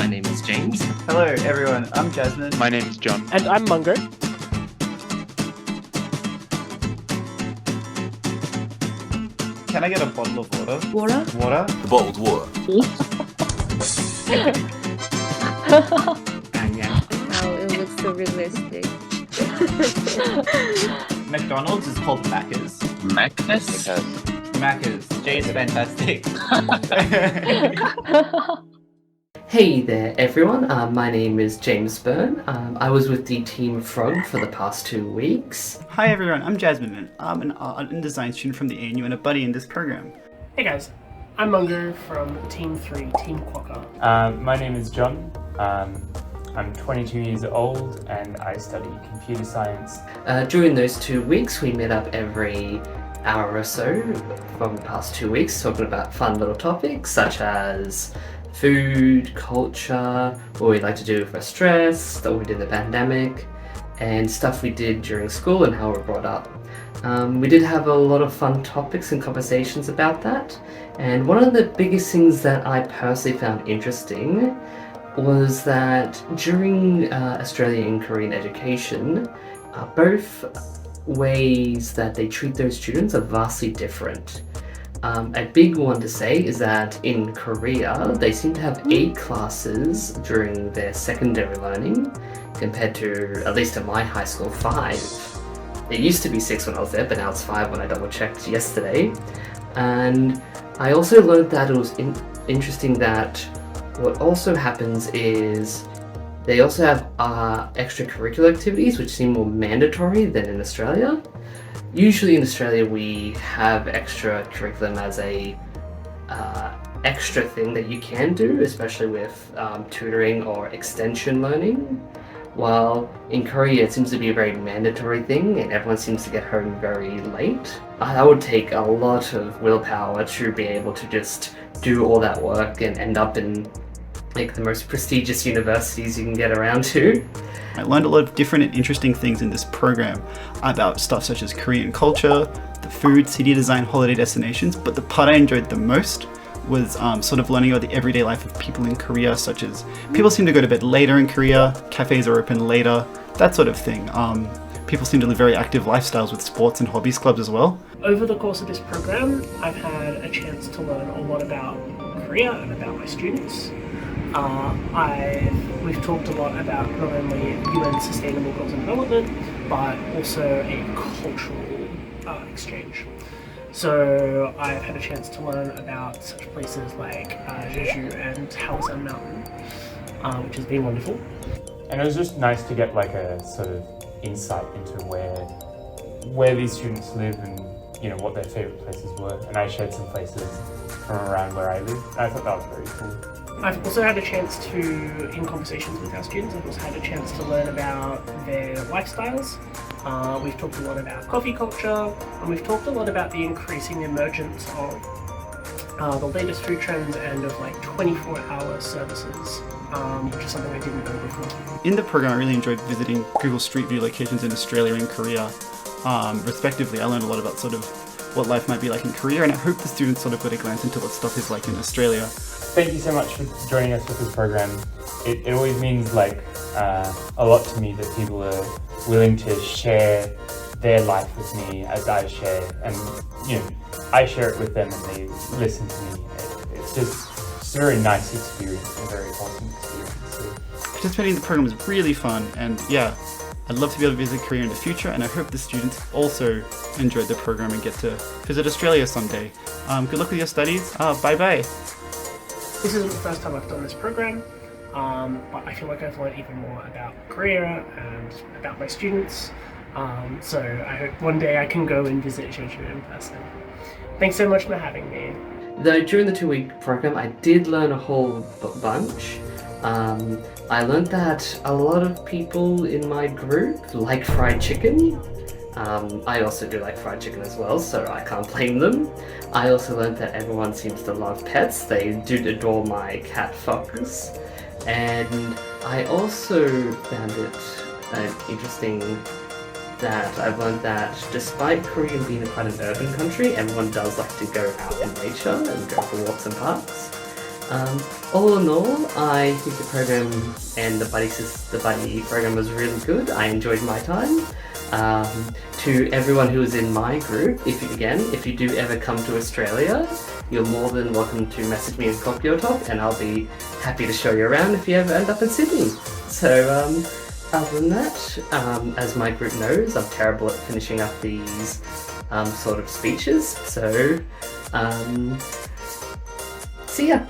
My name is James. Hello everyone, I'm Jasmine. My name is John. And I'm Munger. Can I get a bottle of water? Water? Water? The bottled water. Oh, it looks so realistic. McDonald's is called Macca's. Magnus? Macca's. Jay's fantastic. Hey there everyone, my name is James Byrne. I was with the Team Frog for the past 2 weeks. Hi everyone, I'm Jasmine and I'm an art and design student from the ANU and a buddy in this program. Hey guys, I'm Munger from Team 3, Team Quokka. My name is John. I'm 22 years old and I study computer science. During those 2 weeks we met up every hour or so from the past 2 weeks talking about fun little topics such as food, culture, what we like to do if we're stressed, what we did in the pandemic, and stuff we did during school and how we were brought up. We did have a lot of fun topics and conversations about that, and one of the biggest things that I personally found interesting was that during Australian and Korean education, both ways that they treat those students are vastly different. A big one to say is that in Korea, they seem to have 8 classes during their secondary learning, compared to, at least at my high school, 5. It used to be 6 when I was there, but now it's 5 when I double checked yesterday. And I also learned that it was interesting that what also happens is they also have extracurricular activities which seem more mandatory than in Australia. Usually in Australia we have extra curriculum as a extra thing that you can do, especially with tutoring or extension learning. While in Korea it seems to be a very mandatory thing and everyone seems to get home very late. That would take a lot of willpower to be able to just do all that work and end up in like the most prestigious universities you can get around to. I learned a lot of different and interesting things in this program about stuff such as Korean culture, the food, city design, holiday destinations, but the part I enjoyed the most was sort of learning about the everyday life of people in Korea, such as people seem to go to bed later in Korea, cafes are open later, that sort of thing. People seem to live very active lifestyles with sports and hobbies clubs as well. Over the course of this program, I've had a chance to learn a lot about Korea and about my students. We've talked a lot about not only UN Sustainable Goals and Development, but also a cultural exchange. So I've had a chance to learn about such places like Jeju and Halasan Mountain, which has been wonderful. And it was just nice to get like a sort of insight into where these students live and what their favourite places were. And I shared some places from around where I live. I thought that was very cool. I've also had a chance to, in conversations with our students, I've also had a chance to learn about their lifestyles. We've talked a lot about coffee culture, and we've talked a lot about the increasing emergence of the latest food trends and of like 24-hour services, which is something I didn't know before. In the program, I really enjoyed visiting Google Street View locations in Australia and Korea. Respectively, I learned a lot about sort of what life might be like in Korea, and I hope the students sort of got a glance into what stuff is like in Australia. Thank you so much for joining us with this program. It always means like a lot to me that people are willing to share their life with me as I share, and I share it with them and they listen to me. It's just a very nice experience, a very awesome experience. So. Participating in the program was really fun, and yeah, I'd love to be able to visit Korea in the future, and I hope the students also enjoyed the program and get to visit Australia someday. Good luck with your studies. Bye-bye. This isn't the first time I've done this program, but I feel like I've learned even more about Korea and about my students. So I hope one day I can go and visit Jeju in person. Thanks so much for having me. Though during the 2-week program I did learn a whole bunch. I learned that a lot of people in my group like fried chicken. I also do like fried chicken as well, so I can't blame them. I also learned that everyone seems to love pets. They do adore my cat Fox. And I also found it interesting that I've learned that despite Korea being quite an urban country, everyone does like to go out in nature and go for walks and parks. All in all, I think the program and the buddy program was really good. I enjoyed my time. To everyone who was in my group, if you do ever come to Australia, you're more than welcome to message me in Cocktail Talk, and I'll be happy to show you around if you ever end up in Sydney. So, other than that, as my group knows, I'm terrible at finishing up these sort of speeches. So, see ya.